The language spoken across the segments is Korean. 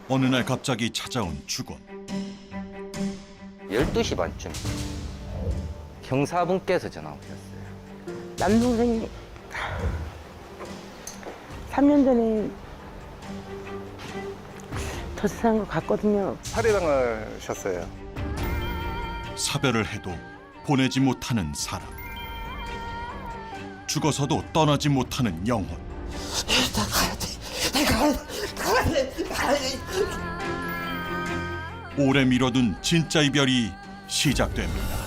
어느 날 갑자기 찾아온 죽음. 12시 반쯤 경사분께서 전화 오셨어요. 남동생이 3년 전에 저 세상으로 갔거든요. 살해당하셨어요. 사별을 해도 보내지 못하는 사람. 죽어서도 떠나지 못하는 영혼. 나 가야 돼. 가야 돼. 오래 미뤄둔 진짜 이별이 시작됩니다.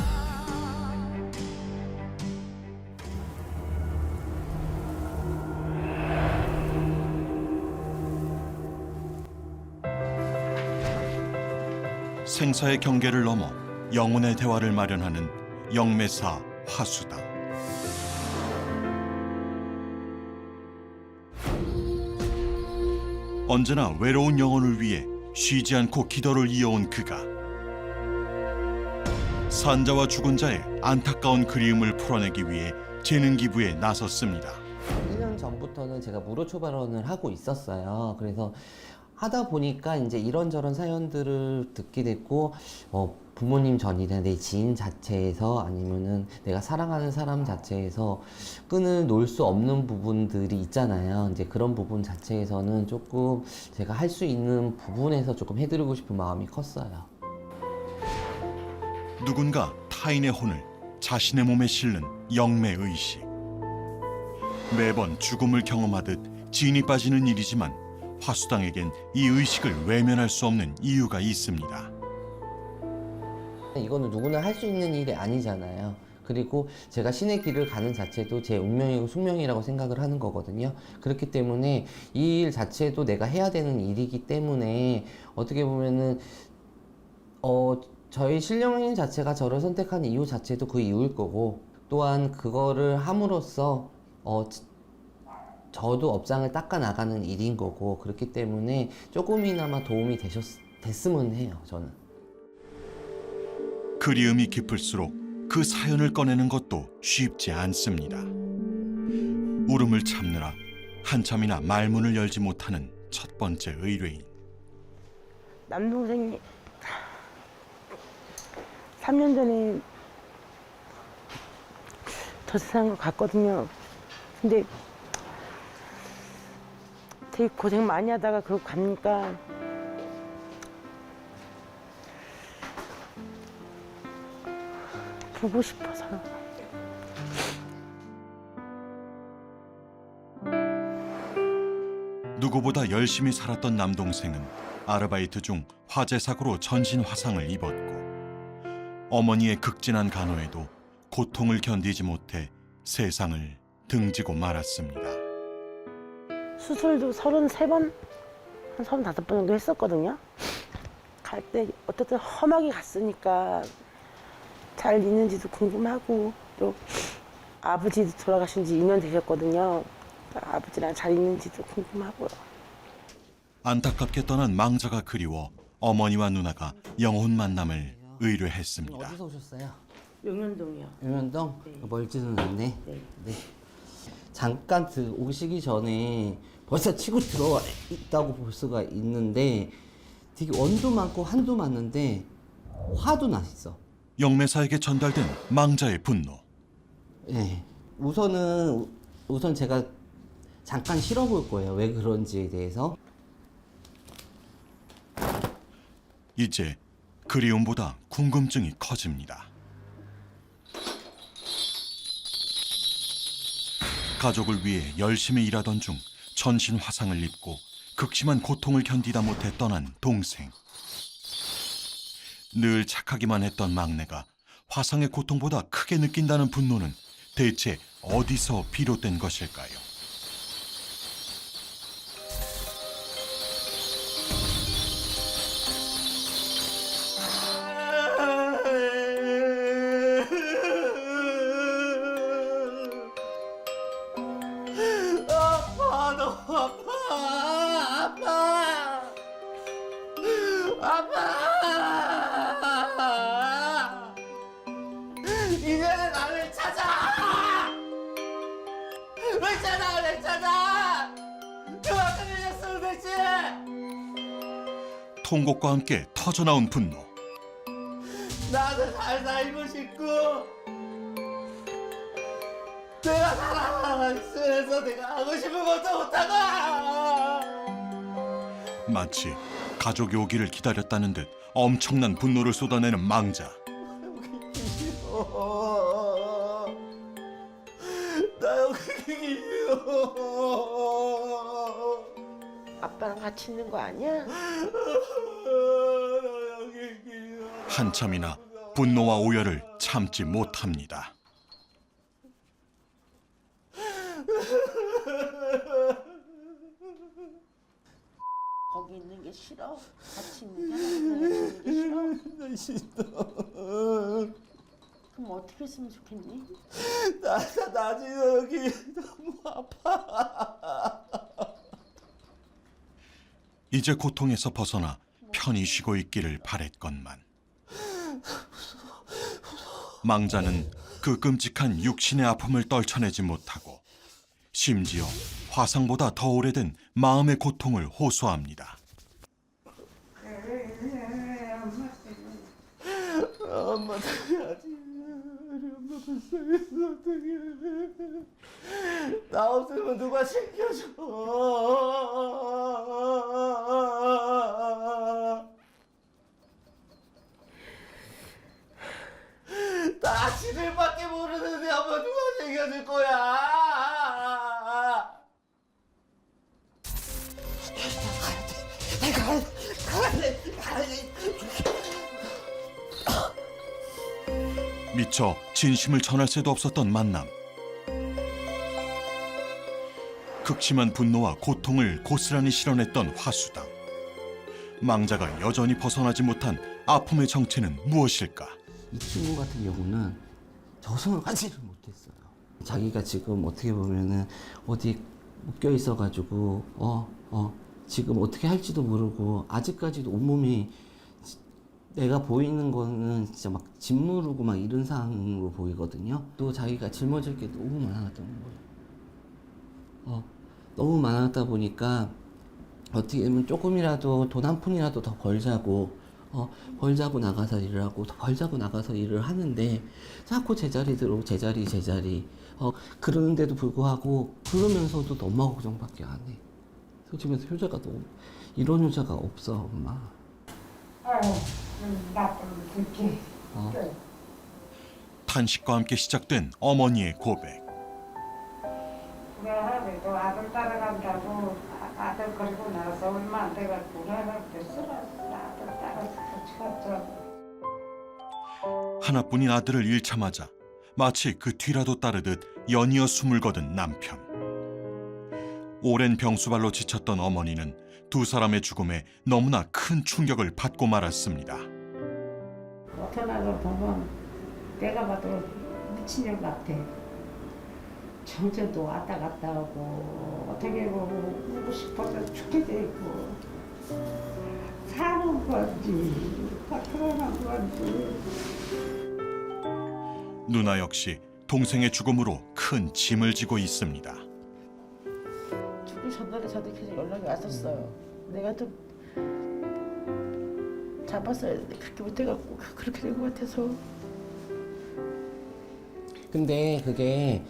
생사의 경계를 넘어 영혼의 대화를 마련하는 영매사 화수당. 언제나 외로운 영혼을 위해 쉬지 않고 기도를 이어온 그가 산자와 죽은 자의 안타까운 그리움을 풀어내기 위해 재능 기부에 나섰습니다. 1년 전부터는 제가 무료 초발원을 하고 있었어요. 그래서 하다 보니까 이제 이런저런 사연들을 듣게 됐고, 부모님 전이나 내 지인 자체에서 아니면은 내가 사랑하는 사람 자체에서 끈을 놓을 수 없는 부분들이 있잖아요. 이제 그런 부분 자체에서는 조금 제가 할 수 있는 부분에서 조금 해드리고 싶은 마음이 컸어요. 누군가 타인의 혼을 자신의 몸에 실는 영매의식. 매번 죽음을 경험하듯 진이 빠지는 일이지만 화수당에겐 이 의식을 외면할 수 없는 이유가 있습니다. 이거는 누구나 할 수 있는 일이 아니잖아요. 그리고 제가 신의 길을 가는 자체도 제 운명이고 숙명이라고 생각을 하는 거거든요. 그렇기 때문에 이 일 자체도 내가 해야 되는 일이기 때문에 어떻게 보면은 저희 신령인 자체가 저를 선택한 이유 자체도 그 이유일 거고, 또한 그거를 함으로써 저도 업장을 닦아 나가는 일인 거고, 그렇기 때문에 조금이나마 도움이 됐으면 해요, 저는. 그리움이 깊을수록 그 사연을 꺼내는 것도 쉽지 않습니다. 울음을 참느라 한참이나 말문을 열지 못하는 첫 번째 의뢰인. 남동생이 3년 전에 저 세상으로 갔거든요. 근데 되게 고생 많이 하다가 그러고 가니까 보고 싶어서. 누구보다 열심히 살았던 남동생은 아르바이트 중 화재 사고로 전신 화상을 입었고, 어머니의 극진한 간호에도 고통을 견디지 못해 세상을 등지고 말았습니다. 수술도 33번, 한 35번 정도 했었거든요. 갈 때 어쨌든 험하게 갔으니까 잘 있는지도 궁금하고, 또 아버지도 돌아가신 지 2년 되셨거든요. 아버지랑 잘 있는지도 궁금하고요. 안타깝게 떠난 망자가 그리워 어머니와 누나가 영혼 만남을 의뢰했습니다. 어디서 오셨어요? 용현동이요. 용현동? 네. 멀지는 않네. 네. 네. 잠깐 오시기 전에 벌써 치고 들어와 있다고 볼 수가 있는데, 되게 원도 많고 한도 많은데 화도 났어. 영매사에게 전달된 망자의 분노. 네. 우선 제가 잠깐 실어볼 거예요. 왜 그런지에 대해서. 이제 그리움보다 궁금증이 커집니다. 가족을 위해 열심히 일하던 중 전신 화상을 입고 극심한 고통을 견디다 못해 떠난 동생. 늘 착하기만 했던 막내가 화상의 고통보다 크게 느낀다는 분노는 대체 어디서 비롯된 것일까요? 아파, 너무 아파. 이제 나를 찾아. 왜 나를 찾아? 그만큼 늦었으면 됐지. 통곡과 함께 터져나온 분노. 나도 잘 살고 싶고 내가 살아있으면서 내가 하고 싶은 것도 못하고. 마치 가족이 오기를 기다렸다는 듯 엄청난 분노를 쏟아내는 망자. 나 여기 싫어. 아빠랑 같이 있는 거 아니야? 나 여기 싫어. 한참이나 분노와 오열을 참지 못합니다. 거기 있는 게 싫어? 같이 있는 게 싫어? 나 싫어. 그럼 어떻게 했으면 좋겠니? 나 지금 여기 너무 아파. 이제 고통에서 벗어나 편히 쉬고 있기를 바랬건만 망자는 그 끔찍한 육신의 아픔을 떨쳐내지 못하고 심지어 화상보다 더 오래된 마음의 고통을 호소합니다. 엄마 살려야지. 엄마 불쌍해서 어떡해. 나 없으면 누가 챙겨줘. 나 지들밖에 모르는데 엄마 누가 챙겨줄 거야. 가야 돼. 미처 진심을 전할 새도 없었던 만남. 극심한 분노와 고통을 고스란히 실어냈던 화수당. 망자가 여전히 벗어나지 못한 아픔의 정체는 무엇일까? 이 친구 같은 경우는 저승을 가지를 못했어요. 자기가 지금 어떻게 보면은 어디 묶여 있어가지고 지금 어떻게 할지도 모르고 아직까지도 온몸이 내가 보이는 거는 진짜 막 짓무르고 막 이런 상황으로 보이거든요. 또 자기가 짊어질 게 너무 많았던 거예요. 너무 많았다 보니까 어떻게 보면 조금이라도 돈 한 푼이라도 더 벌자고 벌자고 나가서 일을 하고 더 벌자고 나가서 일을 하는데 자꾸 제자리 들어오고 제자리 그러는데도 불구하고 그러면서도 엄마 걱정밖에 안 해. 솔직히 말해서 효자가 너무 이런 효자가 없어 엄마. 나쁜 새끼. 탄식과 함께 시작된 어머니의 고백. 내가 또 아들 따라간다고 아들 그리고 나서 얼마 안 돼가지고 내가 됐어라 아들 따라서 같이 갔죠. 하나뿐인 아들을 잃자마자 마치 그 뒤라도 따르듯 연이어 숨을 거둔 남편. 오랜 병수발로 지쳤던 어머니는 두 사람의 죽음에 너무나 큰 충격을 받고 말았습니다. 전화를 보면 내가 봐도 미친년 같아. 정체도 왔다 갔다 하고 어떻게 보면 울고 싶어서 죽게 돼 있고 사는 건지 화풀어난 건지. 누나 역시 동생의 죽음으로 큰 짐을 지고 있습니다. 죽기 전날에 저도 계속 연락이 왔었어요. 내가 좀 잡았어야 되는데 그렇게 못해갖고 그렇게 된 것 같아서. 근데 그게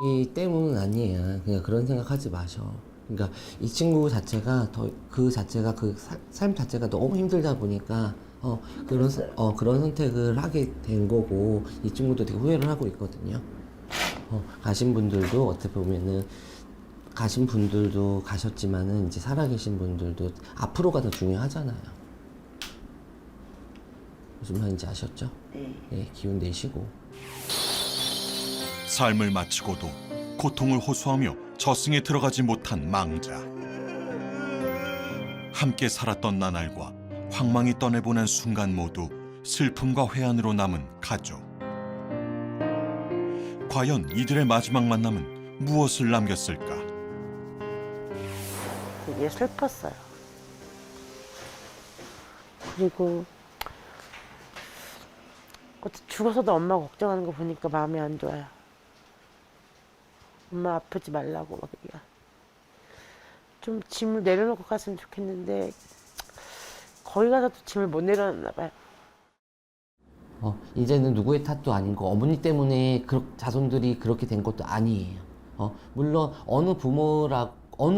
이 때문은 아니에요. 그냥 그런 생각하지 마셔. 그러니까 이 친구 자체가 그 삶 자체가 너무 힘들다 보니까 그런 선택을 하게 된 거고 이 친구도 되게 후회를 하고 있거든요. 가신 분들도 어떻게 보면은 가신 분들도 가셨지만은 이제 살아계신 분들도 앞으로가 더 중요하잖아요. 무슨 말인지 아셨죠? 네. 네, 기운 내시고. 삶을 마치고도 고통을 호소하며 저승에 들어가지 못한 망자. 함께 살았던 나날과 황망히 떠내보낸 순간 모두 슬픔과 회한으로 남은 가족. 과연 이들의 마지막 만남은 무엇을 남겼을까? 되게 슬펐어요. 그리고 죽어서도 엄마 걱정하는 거 보니까 마음이 안 좋아요. 엄마 아프지 말라고 막 그냥 좀 짐을 내려놓고 갔으면 좋겠는데 거기 가서도 짐을 못 내려놨나 봐요. 이제는 누구의 탓도 아니고 어머니 때문에 자손들이 그렇게 된 것도 아니에요. 물론 어느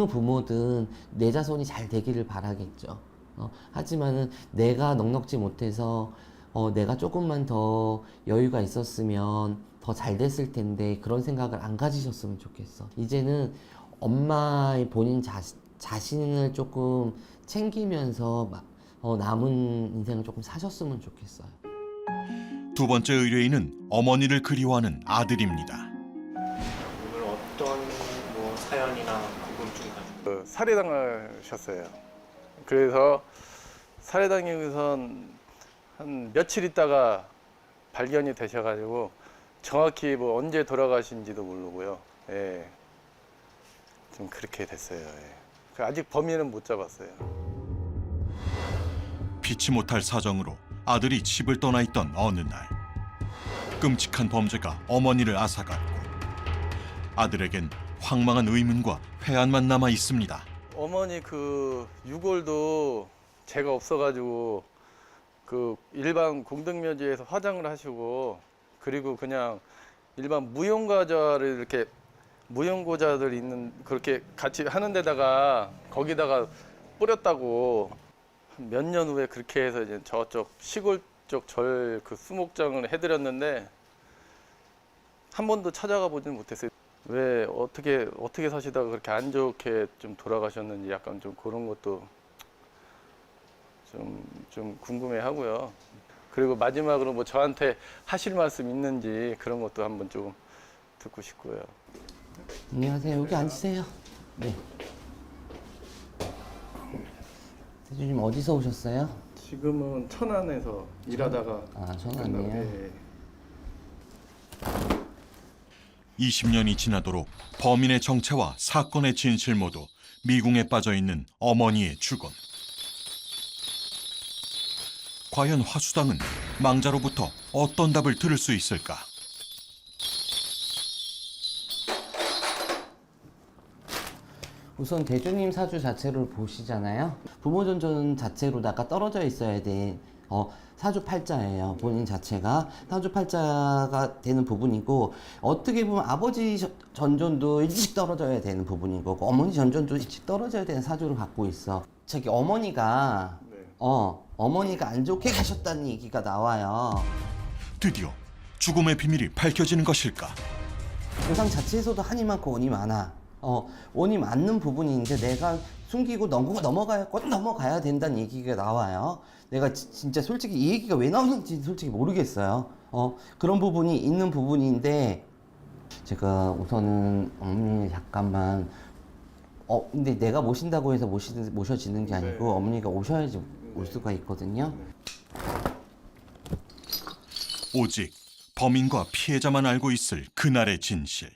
부모든 내 자손이 잘 되기를 바라겠죠. 하지만은 내가 넉넉지 못해서 내가 조금만 더 여유가 있었으면 더 잘 됐을 텐데 그런 생각을 안 가지셨으면 좋겠어. 이제는 엄마의 본인 자신을 조금 챙기면서 남은 인생을 조금 사셨으면 좋겠어요. 두 번째 의뢰인은 어머니를 그리워하는 아들입니다. 오늘 어떤 뭐 사연이나 궁금증 가지고 살해당하셨어요. 그래서 살해당하고선 한 며칠 있다가 발견이 되셔가지고 정확히 뭐 언제 돌아가신지도 모르고요. 예. 좀 그렇게 됐어요. 예. 아직 범인은 못 잡았어요. 피치 못할 사정으로 아들이 집을 떠나 있던 어느 날 끔찍한 범죄가 어머니를 앗아갔고 아들에겐 황망한 의문과 회한만 남아 있습니다. 어머니 그 유골도 제가 없어가지고 그 일반 공동묘지에서 화장을 하시고 그리고 그냥 일반 무용가자를 이렇게 무용고자들 있는 그렇게 같이 하는 데다가 거기다가 뿌렸다고 몇 년 후에 그렇게 해서 이제 저쪽 시골 쪽 절 그 수목장을 해드렸는데 한 번도 찾아가 보지는 못했어요. 왜 어떻게 사시다가 그렇게 안 좋게 좀 돌아가셨는지 약간 좀 그런 것도 좀 궁금해하고요. 그리고 마지막으로 뭐 저한테 하실 말씀 있는지 그런 것도 한번 좀 듣고 싶고요. 안녕하세요. 여기 앉으세요. 네. 대주님 어디서 오셨어요? 지금은 천안에서 일하다가 천안이요? 네. 20년이 지나도록 범인의 정체와 사건의 진실 모두 미궁에 빠져 있는 어머니의 죽음. 과연 화수당은 망자로부터 어떤 답을 들을 수 있을까? 우선 대주님 사주 자체를 보시잖아요. 부모 전전 자체로다가 떨어져 있어야 돼. 사주 팔자예요. 본인 자체가 사주 팔자가 되는 부분이고 어떻게 보면 아버지 전전도 일찍 떨어져야 되는 부분인 거고 어머니 전전도 일찍 떨어져야 되는 사주를 갖고 있어. 저기 어머니가 네. 어머니가 안 좋게 가셨다는 얘기가 나와요. 드디어 죽음의 비밀이 밝혀지는 것일까? 조상 자체에서도 한이 많고 원이 많아. 원이 맞는 부분인데 내가 숨기고 넘어가야 된다는 얘기가 나와요. 내가 진짜 솔직히 이 얘기가 왜 나오는지 솔직히 모르겠어요. 그런 부분이 있는 부분인데 제가 우선은 어머니 잠깐만 근데 내가 모신다고 해서 모셔지는 게 아니고 네. 어머니가 오셔야지 올 수가 있거든요. 오직 범인과 피해자만 알고 있을 그날의 진실.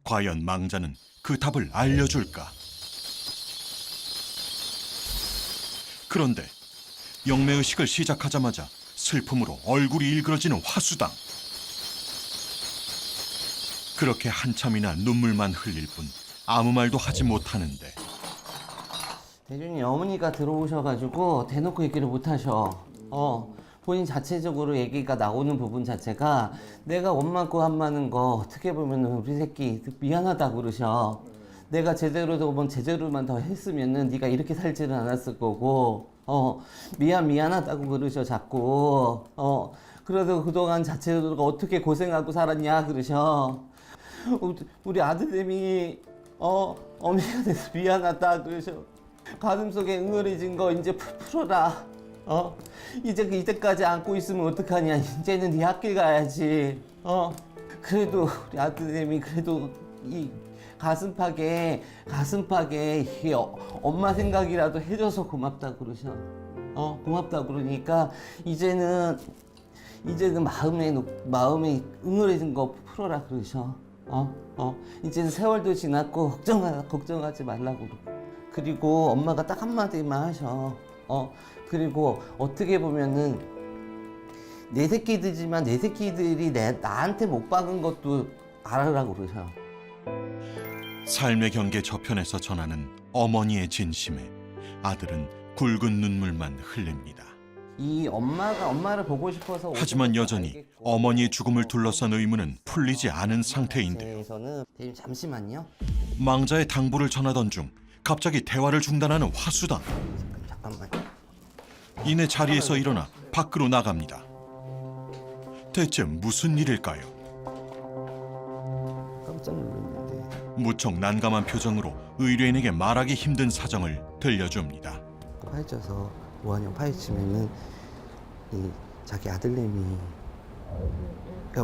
과연 망자는 그 답을 알려줄까? 그런데 영매의식을 시작하자마자 슬픔으로 얼굴이 일그러지는 화수당. 그렇게 한참이나 눈물만 흘릴 뿐 아무 말도 하지 못하는데 대준이 어머니가 들어오셔가지고 대놓고 얘기를 못 하셔. 본인 자체적으로 얘기가 나오는 부분 자체가 내가 엄마고 한마는 거 어떻게 보면 우리 새끼 미안하다 그러셔. 내가 제대로만 더 했으면은 네가 이렇게 살지는 않았을 거고 미안하다고 그러셔 자꾸. 그래도 그동안 자체적으로 어떻게 고생하고 살았냐 그러셔. 우리 아드님이 어머니가 돼서 미안하다 그러셔. 가슴속에 응어리진 거 이제 풀어라. 이제까지 안고 있으면 어떡하냐. 이제는 네 학교 가야지. 그래도 우리 아드님이 그래도 이 가슴팍에 이게 엄마 생각이라도 해줘서 고맙다 그러셔. 고맙다 그러니까 이제는 마음에 응어리진 거 풀어라 그러셔. 이제는 세월도 지났고 걱정하지 말라고 그리고 엄마가 딱 한마디만 하셔. 그리고 어떻게 보면은 내 새끼들이지만 내 새끼들이 나한테 못 박은 것도 알아라고 그러셔. 삶의 경계 저편에서 전하는 어머니의 진심에 아들은 굵은 눈물만 흘립니다. 이 엄마를 보고 싶어서 하지만 여전히 어머니의 죽음을 둘러싼 의문은 풀리지 않은 상태인데요. 에서는 대님 잠시만요. 망자의 당부를 전하던 중 갑자기 대화를 중단하는 화수당. 잠깐만. 이내 자리에서 일어나 밖으로 나갑니다. 대체 무슨 일일까요? 깜짝 놀랐는데. 무척 난감한 표정으로 의뢰인에게 말하기 힘든 사정을 들려줍니다. 파헤쳐서 오한영 파헤치면은 이 자기 아들내미가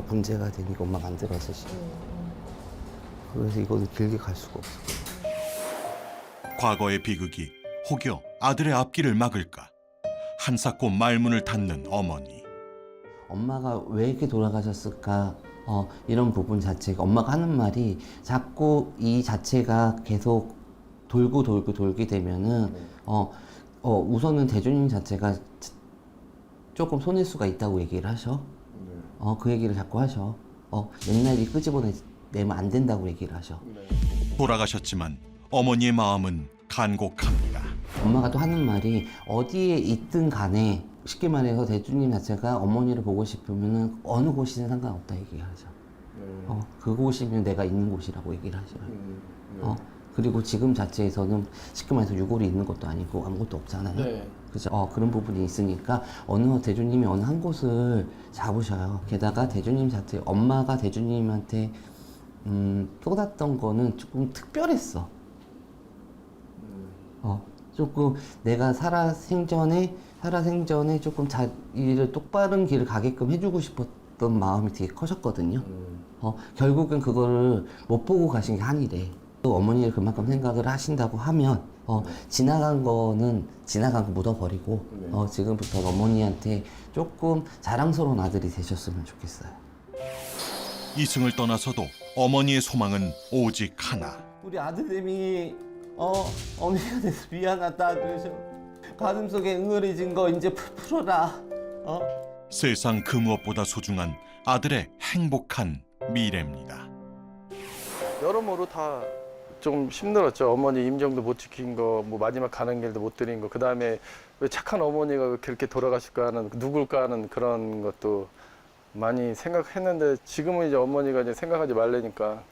문제가 되니까 엄마 만들어서 그래서 이거는 길게 갈 수가 없어. 과거의 비극이 혹여 아들의 앞길을 막을까? 한사코 말문을 닫는 어머니. 엄마가 왜 이렇게 돌아가셨을까? 이런 부분 자체가 엄마가 하는 말이 자꾸 이 자체가 계속 돌게 되면은 우선은 대주님 자체가 조금 손해수가 있다고 얘기를 하셔. 그 얘기를 자꾸 하셔. 옛날 일 끄집어내면 안 된다고 얘기를 하셔. 돌아가셨지만 어머니의 마음은 간곡합니다. 엄마가 또 하는 말이 어디에 있든 간에 쉽게 말해서 대주님 자체가 어머니를 보고 싶으면은 어느 곳이든 상관없다 얘기를 하죠. 그곳이면 내가 있는 곳이라고 얘기를 하셔요. 그리고 지금 자체에서는 쉽게 말해서 유골이 있는 것도 아니고 아무것도 없잖아요. 네. 그죠? 그런 부분이 있으니까 대주님이 어느 한 곳을 잡으셔요. 게다가 대주님 자체, 엄마가 대주님한테 쏟았던 거는 조금 특별했어. 조금 내가 살아생전에 조금 자기를 똑바른 길을 가게끔 해주고 싶었던 마음이 되게 커졌거든요. 결국은 그거를 못 보고 가신 게 한이래. 또 어머니를 그만큼 생각을 하신다고 하면 지나간 거는 지나간 거 묻어버리고 지금부터 어머니한테 조금 자랑스러운 아들이 되셨으면 좋겠어요. 이승을 떠나서도 어머니의 소망은 오직 하나. 우리 아들내미 어미가 돼서 미안하다. 그래서 가슴속에 응어리진 거 이제 풀어라. 세상 그 무엇보다 소중한 아들의 행복한 미래입니다. 여러모로 다 좀 힘들었죠. 어머니 임종도 못 지킨 거, 뭐 마지막 가는 길도 못 드린 거, 그 다음에 왜 착한 어머니가 그렇게 돌아가실까 하는 누굴까 하는 그런 것도 많이 생각했는데 지금은 이제 어머니가 이제 생각하지 말라니까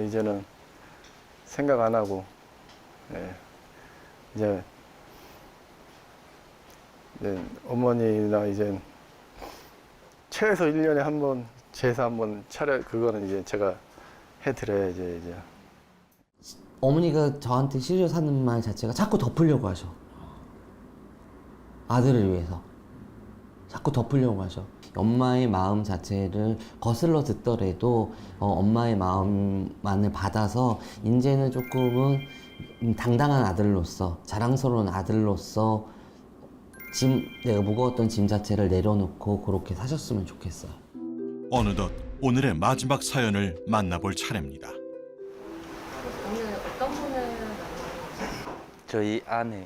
이제는 생각 안 하고 이제 어머니나 이제 최소 1년에 한 번 제사 한 번 차려 그거는 이제 제가 해드려야지 이제. 어머니가 저한테 시리어스 하는 말 자체가 자꾸 덮으려고 하셔. 아들을 위해서. 자꾸 덮으려고 하셔. 엄마의 마음 자체를 거슬러 듣더라도 엄마의 마음만을 받아서 이제는 조금은 당당한 아들로서 자랑스러운 아들로서 내가 무거웠던 짐 자체를 내려놓고 그렇게 사셨으면 좋겠어요. 어느덧 오늘의 마지막 사연을 만나볼 차례입니다. 오늘 어떤 분을 저희 아내.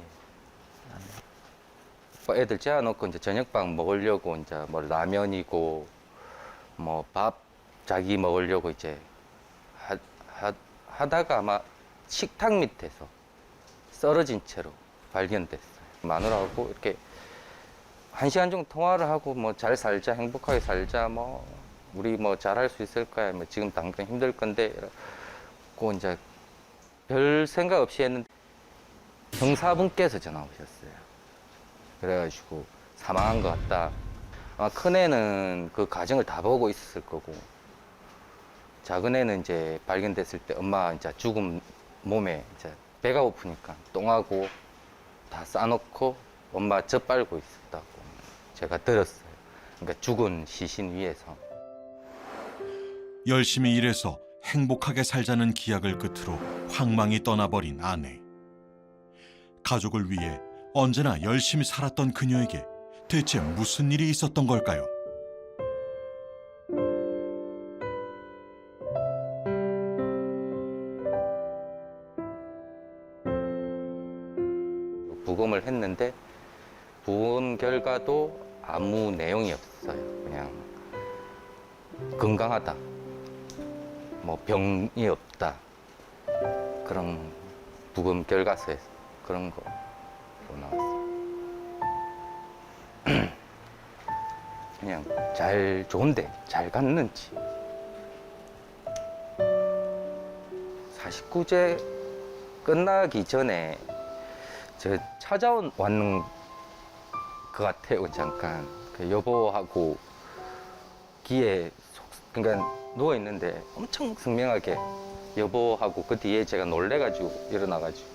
애들 재워놓고 이제 저녁밥 먹으려고 이제 뭐 라면이고 뭐 밥 자기 먹으려고 이제 하다가 아마 식탁 밑에서 쓰러진 채로 발견됐어요. 마누라하고 이렇게 1시간 정도 통화를 하고 뭐 잘 살자, 행복하게 살자, 뭐 우리 뭐 잘할 수 있을 거야, 뭐 지금 당장 힘들 건데, 고 이제 별 생각 없이 했는데 형사분께서 전화 오셨어요. 그래가지고 사망한 것 같다. 아마 큰애는 그 과정을 다 보고 있었을 거고, 작은애는 이제 발견됐을 때 엄마 이제 죽은 몸에 이제 배가 고프니까 똥하고 다 싸놓고 엄마 젖 빨고 있었다고 제가 들었어요. 그러니까 죽은 시신 위에서. 열심히 일해서 행복하게 살자는 기약을 끝으로 황망히 떠나버린 아내. 가족을 위해 언제나 열심히 살았던 그녀에게 대체 무슨 일이 있었던 걸까요? 부검을 했는데 부검 결과도 아무 내용이 없어요. 그냥 건강하다, 뭐 병이 없다, 그런 부검 결과서에서 그런 거. 또 나왔어요. 그냥 잘 좋은데 잘 갔는지. 49제 끝나기 전에 저 왔는 것 같아요. 잠깐 그 여보하고 기에 그러니까 누워 있는데 엄청 선명하게 여보하고 그 뒤에 제가 놀래가지고 일어나가지고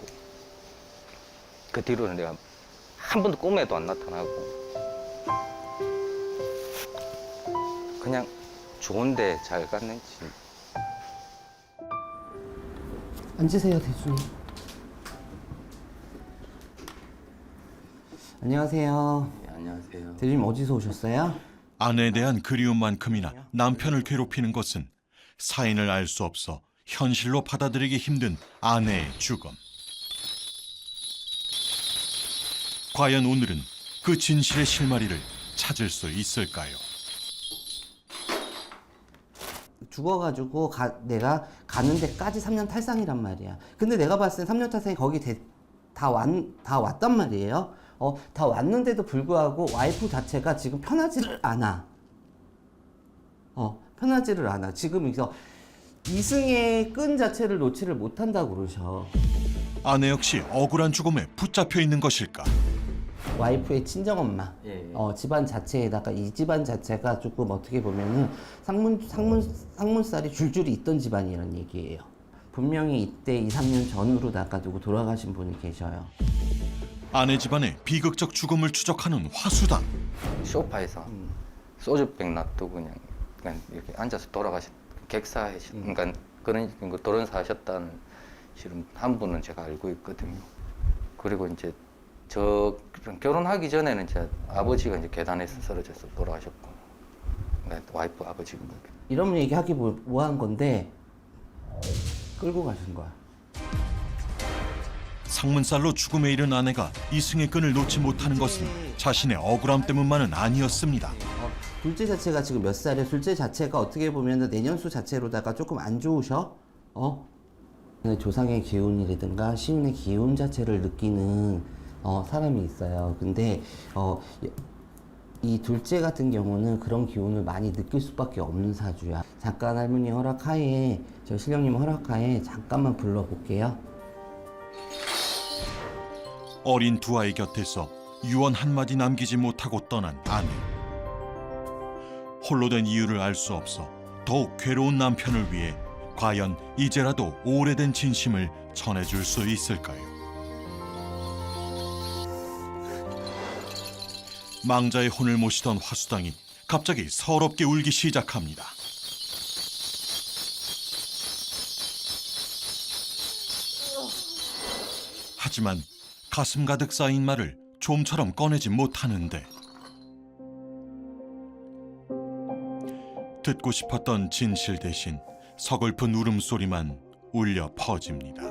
그 뒤로는 내가 한 번도 꿈에도 안 나타나고 그냥 좋은데 잘 갔는지. 앉으세요, 대주님. 안녕하세요. 네, 안녕하세요. 대주님 어디서 오셨어요? 아내에 대한 그리움만큼이나 남편을 괴롭히는 것은 사인을 알 수 없어 현실로 받아들이기 힘든 아내의 죽음. 과연 오늘은 그 진실의 실마리를 찾을 수 있을까요? 죽어가지고 내가 가는 데까지 3년 탈상이란 말이야. 근데 내가 봤을 땐 3년 탈상이 거기 다 왔단 말이에요. 다 왔는데도 불구하고 와이프 자체가 지금 편하지를 않아. 편하지를 않아. 지금 여기서 이승의 끈 자체를 놓지를 못한다고 그러셔. 아내 역시 억울한 죽음에 붙잡혀 있는 것일까? 와이프의 친정엄마, 예. 집안 자체에다가 이 집안 자체가 조금 어떻게 보면은 상문살이 줄줄이 있던 집안이라는 얘기예요. 분명히 이때 2, 3년 전으로다가 누구 돌아가신 분이 계셔요. 아내 집안의 비극적 죽음을 추적하는 화수당. 소파에서 소주병 놔두고 그냥 이렇게 앉아서 그러니까 그런 돌연사하셨다는 실은 한 분은 제가 알고 있거든요. 그리고 이제 저 결혼하기 전에는 제 아버지가 이제 계단에서 쓰러져서 돌아가셨고, 와이프 아버지가 이런 얘기하기 뭐한 건데 끌고 가신 거야. 상문살로 죽음에 이른 아내가 이승의 끈을 놓지 못하는 것은 자신의 억울함 때문만은 아니었습니다. 둘째 자체가 지금 몇 살이야? 둘째 자체가 어떻게 보면 내년수 자체로다가 조금 안 좋으셔? 조상의 기운이라든가 시운의 기운 자체를 느끼는 사람이 있어요. 근데 이 둘째 같은 경우는 그런 기운을 많이 느낄 수밖에 없는 사주야. 잠깐 할머니 허락하에, 저 신령님 허락하에 잠깐만 불러볼게요. 어린 두 아이 곁에서 유언 한마디 남기지 못하고 떠난 아내. 홀로 된 이유를 알 수 없어 더욱 괴로운 남편을 위해 과연 이제라도 오래된 진심을 전해줄 수 있을까요? 망자의 혼을 모시던 화수당이 갑자기 서럽게 울기 시작합니다. 하지만 가슴 가득 쌓인 말을 좀처럼 꺼내지 못하는데 듣고 싶었던 진실 대신 서글픈 울음소리만 울려 퍼집니다.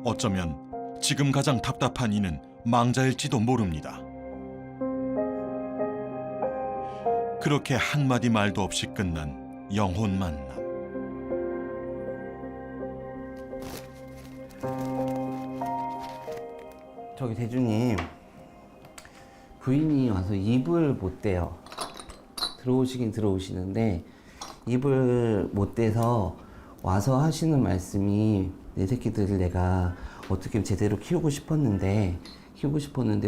어쩌면 지금 가장 답답한 이는 망자일지도 모릅니다. 그렇게 한마디 말도 없이 끝난 영혼 만남. 저기 대주님, 부인이 와서 입을 못 대요. 들어오시긴 들어오시는데 입을 못 대서 와서 하시는 말씀이 내 새끼들을 내가 어떻게 제대로 키우고 싶었는데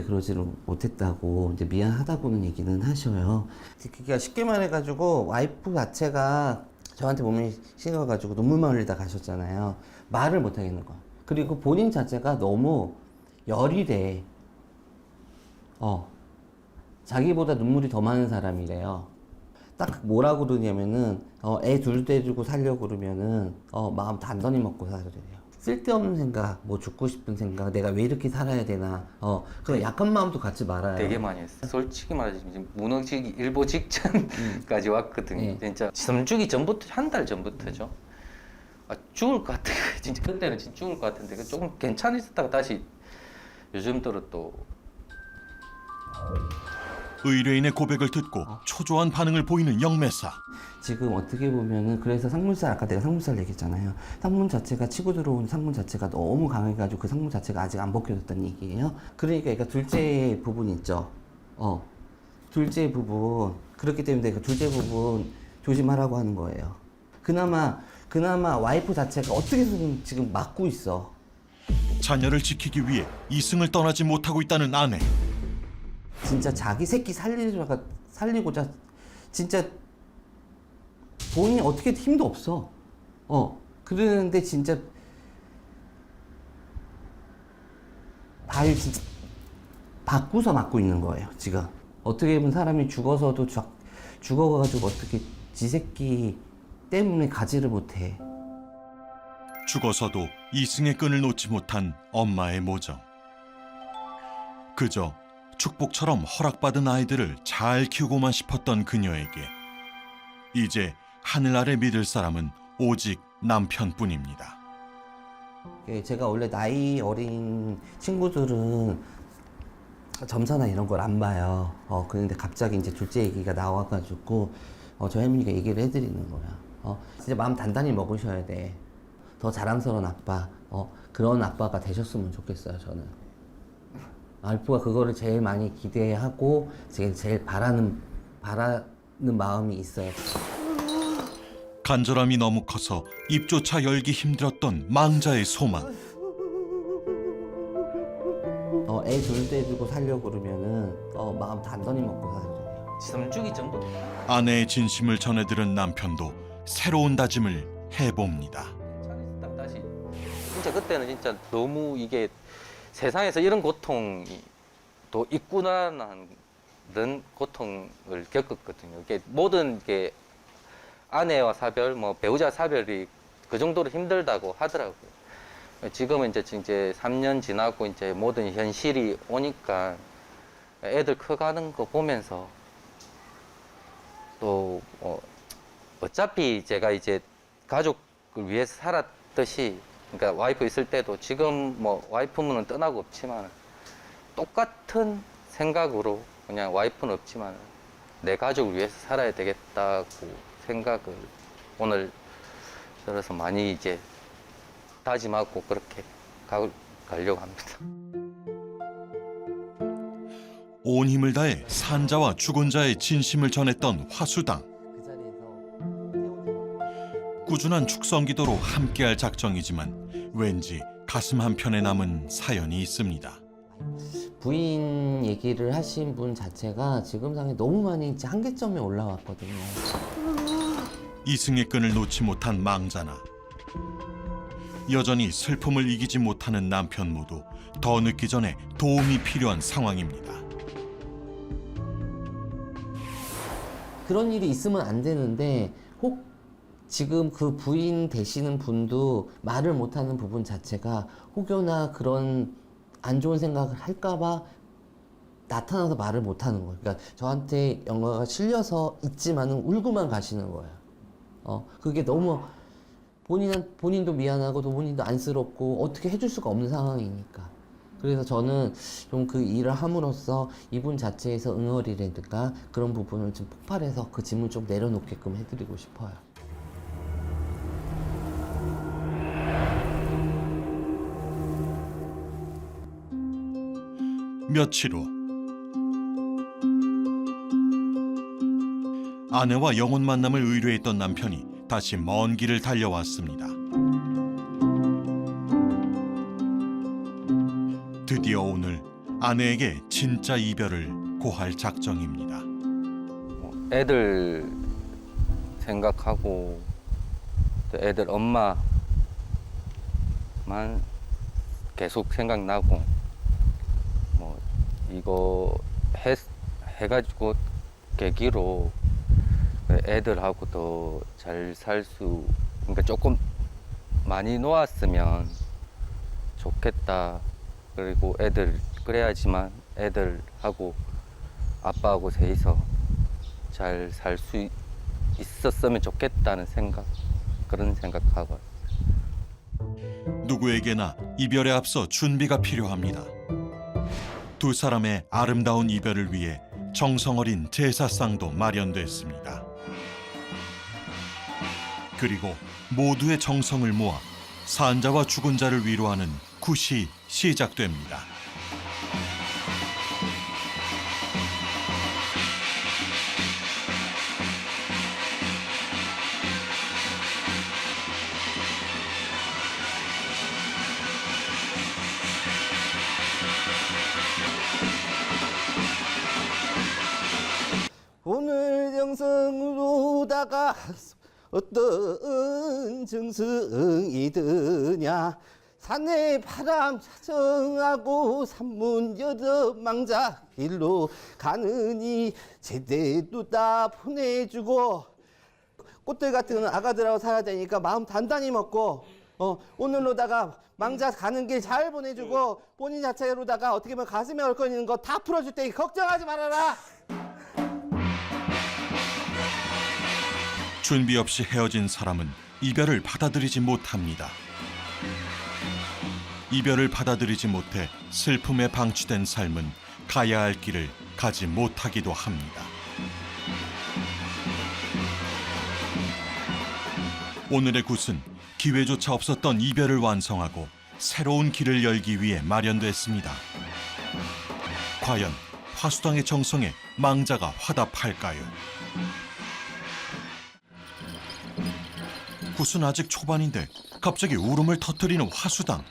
그러지를 못했다고 이제 미안하다고는 얘기는 하셔요. 그러니까 쉽게 말해가지고 와이프 자체가 저한테 몸이 식어가지고 눈물만 흘리다 가셨잖아요. 말을 못 하겠는 거야. 그리고 본인 자체가 너무 열이 돼. 자기보다 눈물이 더 많은 사람이래요. 딱 뭐라고 그러냐면은 애 둘 데리고 살려고 그러면은 마음 단단히 먹고 살으래요. 쓸데없는 생각, 뭐 죽고 싶은 생각, 내가 왜 이렇게 살아야 되나, 그 약한 마음도 갖지 말아요. 되게 많이 했어요. 솔직히 말하자면 지금 무너지기 일보 직전까지 왔거든요. 네. 진짜 숨주기 전부터, 한 달 전부터죠. 죽을 것 같아. 진짜 그때는 진짜 죽을 것 같은데 조금 괜찮았다가 다시 요즘 들어 또 의뢰인의 고백을 듣고 초조한 반응을 보이는 영매사. 지금 어떻게 보면은 그래서 상문살 아까 내가 상문살 얘기했잖아요. 상문 자체가 치고 들어온 상문 자체가 너무 강해가지고 그 상문 자체가 아직 안 벗겨졌다는 얘기예요. 그러니까 둘째 부분 있죠. 둘째 부분 그렇기 때문에 그 둘째 부분 조심하라고 하는 거예요. 그나마 와이프 자체가 어떻게든 지금 막고 있어. 자녀를 지키기 위해 이승을 떠나지 못하고 있다는 아내. 진짜 자기 새끼 살리고자 진짜 본인이 어떻게 힘도 없어. 그러는데 진짜 발 진짜 바꾸서 맞고 있는 거예요 지금. 어떻게 보면 사람이 죽어서도 죽어가지고 어떻게 지 새끼 때문에 가지를 못해. 죽어서도 이승의 끈을 놓지 못한 엄마의 모정. 그저 축복처럼 허락받은 아이들을 잘 키우고만 싶었던 그녀에게 이제 하늘 아래 믿을 사람은 오직 남편뿐입니다. 제가 원래 나이 어린 친구들은 점사나 이런 걸 안 봐요. 그런데 갑자기 이제 둘째 얘기가 나와가지고 저희 할머니가 얘기를 해드리는 거야. 진짜 마음 단단히 먹으셔야 돼. 더 자랑스러운 아빠, 그런 아빠가 되셨으면 좋겠어요, 저는. 와이프가 그거를 제일 많이 기대하고 제일 바라는 마음이 있어요. 간절함이 너무 커서 입조차 열기 힘들었던 망자의 소망. 애 둘도 해주고 살려고 그러면은 마음 단단히 먹고 살아야 돼요. 3주기 정도? 아내의 진심을 전해들은 남편도 새로운 다짐을 해봅니다. 다시 진짜 그때는 진짜 너무 이게 세상에서 이런 고통이 또 있구나라는 고통을 겪었거든요. 이게 모든 게 아내와 사별, 뭐 배우자 사별이 그 정도로 힘들다고 하더라고요. 지금은 이제 3년 지나고 이제 모든 현실이 오니까 애들 커가는 거 보면서 또 어차피 제가 이제 가족을 위해서 살았듯이, 그러니까 와이프 있을 때도 지금 뭐 와이프는 떠나고 없지만 똑같은 생각으로 그냥 와이프는 없지만 내 가족을 위해서 살아야 되겠다고 생각을 오늘 들어서 많이 이제 다짐하고 그렇게 가려고 합니다. 온 힘을 다해 산자와 죽은 자의 진심을 전했던 화수당. 그 자리에서 꾸준한 축성 기도로 함께할 작정이지만 왠지 가슴 한편에 남은 사연이 있습니다. 부인 얘기를 하신 분 자체가 지금 상에 너무 많이 이제 한계점에 올라왔거든요. 이승의 끈을 놓지 못한 망자나 여전히 슬픔을 이기지 못하는 남편 모두 더 늦기 전에 도움이 필요한 상황입니다. 그런 일이 있으면 안 되는데 혹 지금 그 부인 되시는 분도 말을 못하는 부분 자체가 혹여나 그런 안 좋은 생각을 할까봐 나타나서 말을 못하는 거예요. 그러니까 저한테 영화가 실려서 있지만은 울고만 가시는 거예요. 그게 너무 본인도 미안하고 또 본인도 안쓰럽고 어떻게 해줄 수가 없는 상황이니까. 그래서 저는 좀 그 일을 함으로써 이분 자체에서 응어리라든가 그런 부분을 좀 폭발해서 그 짐을 좀 내려놓게끔 해드리고 싶어요. 며칠 후 아내와 영혼 만남을 의뢰했던 남편이 다시 먼 길을 달려왔습니다. 드디어 오늘 아내에게 진짜 이별을 고할 작정입니다. 애들 생각하고 또 애들 엄마만 계속 생각나고 뭐 이거 해가지고 계기로 애들하고 더 잘 살 수, 그러니까 조금 많이 놓았으면 좋겠다. 그리고 애들 그래야지만 애들하고 아빠하고 셋이서 잘 살 수 있었으면 좋겠다는 생각, 그런 생각하고. 누구에게나 이별에 앞서 준비가 필요합니다. 두 사람의 아름다운 이별을 위해 정성 어린 제사상도 마련됐습니다. 그리고 모두의 정성을 모아 산자와 죽은 자를 위로하는 굿이 시작됩니다. 오늘 정성으로다가 어떤 정성이 드냐. 산에 바람 자정하고 산문 열어 망자 길로 가느니 제대도 다 보내주고, 꽃들 같은 아가들하고 살아야 되니까 마음 단단히 먹고, 오늘로다가 망자 가는 길 잘 보내주고, 본인 자체로다가 어떻게 보면 가슴에 얽혀있는 거 다 풀어줄 테니 걱정하지 말아라. 준비 없이 헤어진 사람은 이별을 받아들이지 못합니다. 이별을 받아들이지 못해 슬픔에 방치된 삶은 가야 할 길을 가지 못하기도 합니다. 오늘의 굿은 기회조차 없었던 이별을 완성하고 새로운 길을 열기 위해 마련됐습니다. 과연 화수당의 정성에 망자가 화답할까요? 굿은 아직 초반인데 갑자기 울음을 터뜨리는 화수당.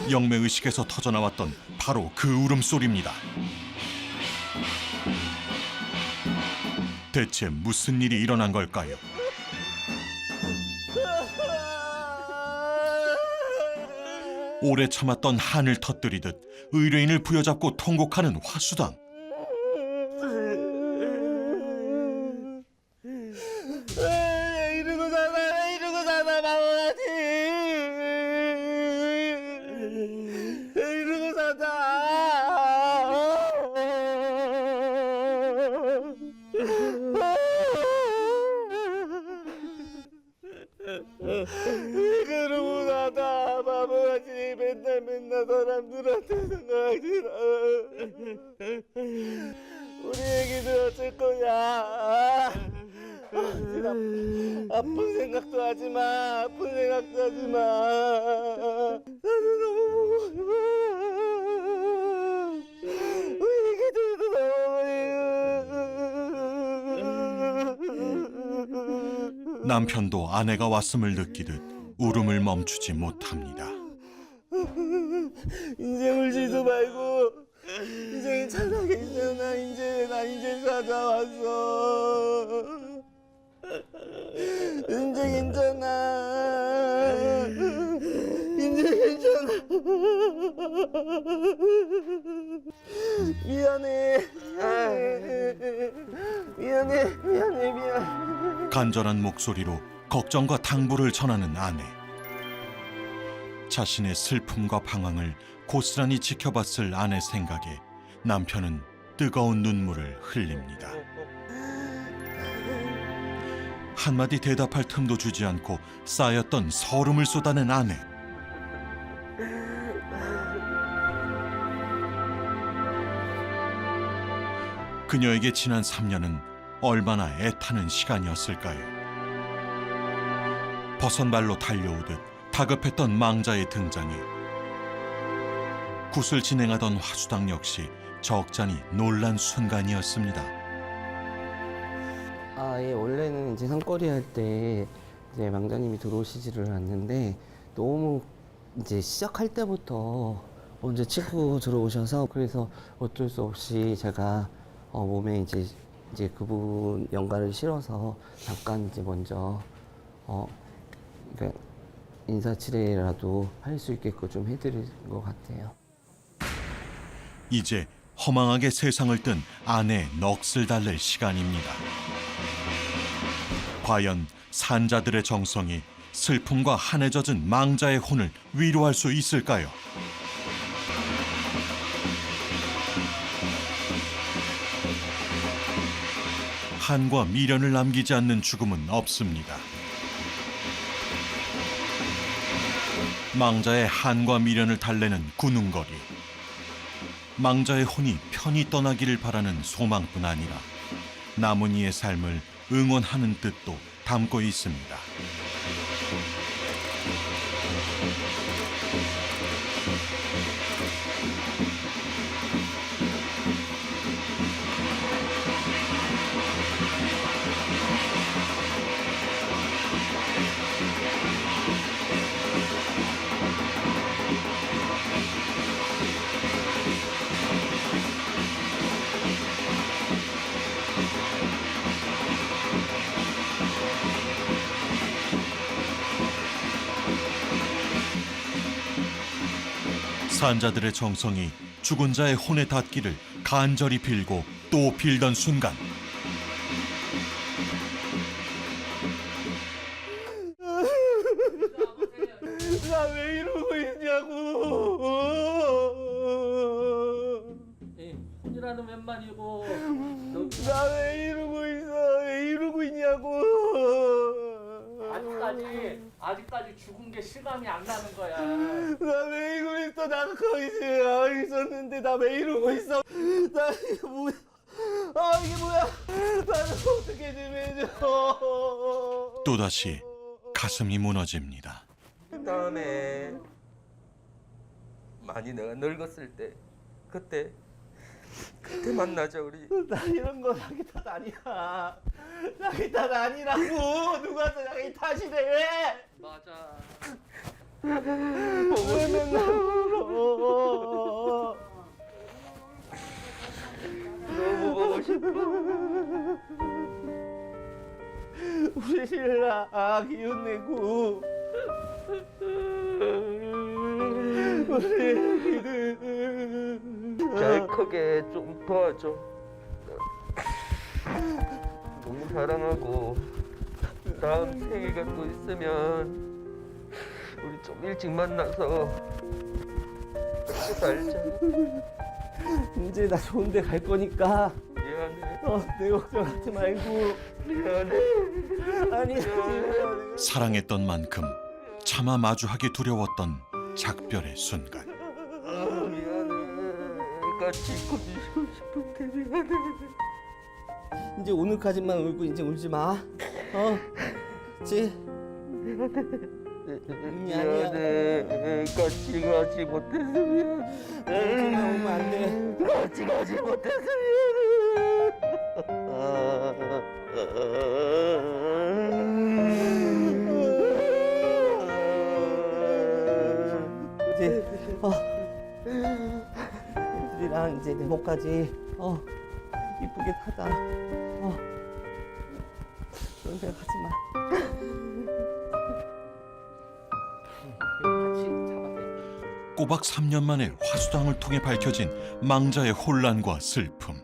영매의식에서 터져나왔던 바로 그 울음소리입니다. 대체 무슨 일이 일어난 걸까요? 오래 참았던 한을 터뜨리듯 의뢰인을 부여잡고 통곡하는 화수당. 이러고 사나 마오라지. 이러고 그러고 나다 바보같이 맨날 사람들한테 생각하지마. 우리 애기들 어쩔 거냐. 아픈 생각도 하지마. 아픈 생각도 하지마. 나는 너무 보고 싶어. 우리 애기들도 너무. 남편도 아내가 왔음을 느끼듯 울음을 멈추지 못합니다. 인생 울지도 말고 인생이 찬하게 있어. 나 이제 찾아왔어. 인생 괜찮아. 인생 괜찮아. 미안해. 간절한 목소리로 걱정과 당부를 전하는 아내. 자신의 슬픔과 방황을 고스란히 지켜봤을 아내 생각에 남편은 뜨거운 눈물을 흘립니다. 한마디 대답할 틈도 주지 않고 쌓였던 서름을 쏟아낸 아내. 그녀에게 지난 3년은 얼마나 애타는 시간이었을까요? 버선발로 달려오듯 다급했던 망자의 등장에 굿을 진행하던 화수당 역시 적잖이 놀란 순간이었습니다. 예, 원래는 이제 산거리 할 때 이제 망자님이 들어오시지를 않는데 너무 이제 시작할 때부터 먼저 치고 들어오셔서, 그래서 어쩔 수 없이 제가 몸에 이제 그분 연가를 실어서 잠깐 이제 먼저 그러니까 인사치레라도 할 수 있게끔 좀 해드린 것 같아요. 이제 허망하게 세상을 뜬 아내의 넋을 달랠 시간입니다. 과연 산자들의 정성이 슬픔과 한에 젖은 망자의 혼을 위로할 수 있을까요? 한과 미련을 남기지 않는 죽음은 없습니다. 망자의 한과 미련을 달래는 군웅거리. 망자의 혼이 편히 떠나기를 바라는 소망뿐 아니라 남은 이의 삶을 응원하는 뜻도 담고 있습니다. 산자들의 정성이 죽은 자의 혼에 닿기를 간절히 빌고 또 빌던 순간 나 왜 이러고 있냐고. 혼이라는 웬만이고 나 왜 이러고 있어. 왜 이러고 있냐고. 아직까지 죽은 게 실감이 안 나는 거야. 나 왜 이러고 있어. 나 거기 있었는데 나 왜 이러고 있어. 나 이게 뭐야. 아 이게 뭐야. 나는 어떻게 좀 해줘. 또다시 가슴이 무너집니다. 다음에 많이 내가 늙었을 때 그때 만나자 우리. 나 이런 거 자기 탓 아니야. 자기 탓 아니라고. 누가 자기 탓이래. 맞아. 왜 맨날 울어. 너무 보고 싶어. 우리 신랑 기운 내고 우리 애기들 잘 크게 좀 도와줘. 너무 사랑하고 다음 생일가 또 있으면 우리 좀 일찍 만나서 같이 살자. 이제 나 좋은 데 갈 거니까 미안해. 내 걱정하지 말고. 미안해. 아니야. 미안해. 사랑했던 만큼 차마 마주하기 두려웠던 작별의 순간. 미안해. 같이 있고 주고 싶은데 미안해. 이제 오늘까지만 울고 이제 울지 마. 그치? 미안해. 같이 가지 못해서 미안해. 울지마. 울면 안 돼. 같이 가지 못해서 미안해. 이제 애들이랑 이제 내목까지 이쁘게 하자. 그런 생각하지 마. 꼬박 3년 만에 화수당을 통해 밝혀진 망자의 혼란과 슬픔.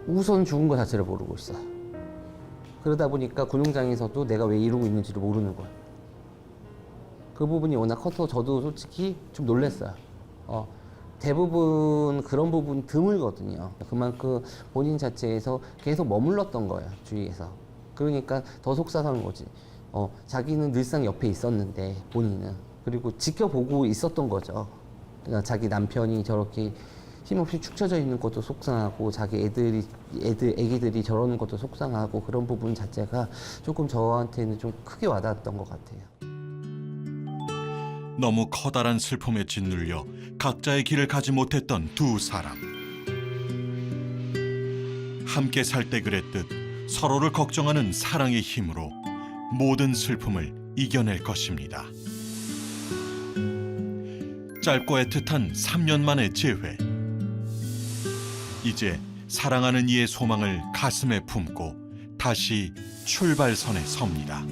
우선 죽은 거 자체를 모르고 있어. 그러다 보니까 군용장에서도 내가 왜 이러고 있는지를 모르는 거야. 그 부분이 워낙 커서 저도 솔직히 좀 놀랐어요. 대부분 그런 부분 드물거든요. 그만큼 본인 자체에서 계속 머물렀던 거예요, 주위에서. 그러니까 더 속상한 거지. 자기는 늘상 옆에 있었는데 본인은 그리고 지켜보고 있었던 거죠. 그러니까 자기 남편이 저렇게 힘없이 축 처져 있는 것도 속상하고 자기 애기들이 저러는 것도 속상하고 그런 부분 자체가 조금 저한테는 좀 크게 와닿았던 것 같아요. 너무 커다란 슬픔에 짓눌려 각자의 길을 가지 못했던 두 사람. 함께 살 때 그랬듯 서로를 걱정하는 사랑의 힘으로 모든 슬픔을 이겨낼 것입니다. 짧고 애틋한 3년 만의 재회. 이제 사랑하는 이의 소망을 가슴에 품고 다시 출발선에 섭니다.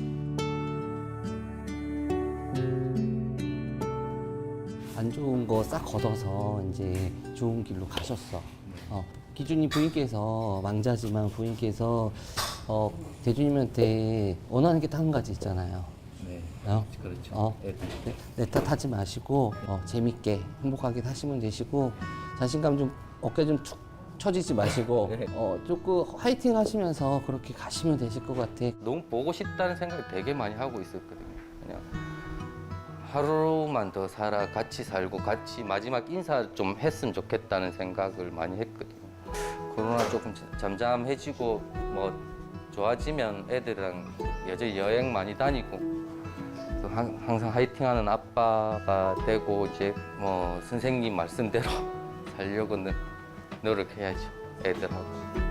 안 좋은 거 싹 걷어서 이제 좋은 길로 가셨어. 기준이 부인께서 망자지만 부인께서 대주님한테 원하는 게 딱 한 가지 있잖아요. 네. 그렇죠. 내 탓하지 마시고 재밌게 행복하게 사시면 되시고 자신감 좀 어깨 좀 툭 처지지 마시고 조금 화이팅 하시면서 그렇게 가시면 되실 것 같아. 너무 보고 싶다는 생각을 되게 많이 하고 있었거든요. 그냥 하루만 더 살아 같이 살고 같이 마지막 인사 좀 했으면 좋겠다는 생각을 많이 했거든요. 코로나 조금 잠잠해지고 뭐 좋아지면 애들이랑 여전히 여행 많이 다니고 또 항상 화이팅하는 아빠가 되고 이제 뭐 선생님 말씀대로 살려고 노력해야죠, 애들하고.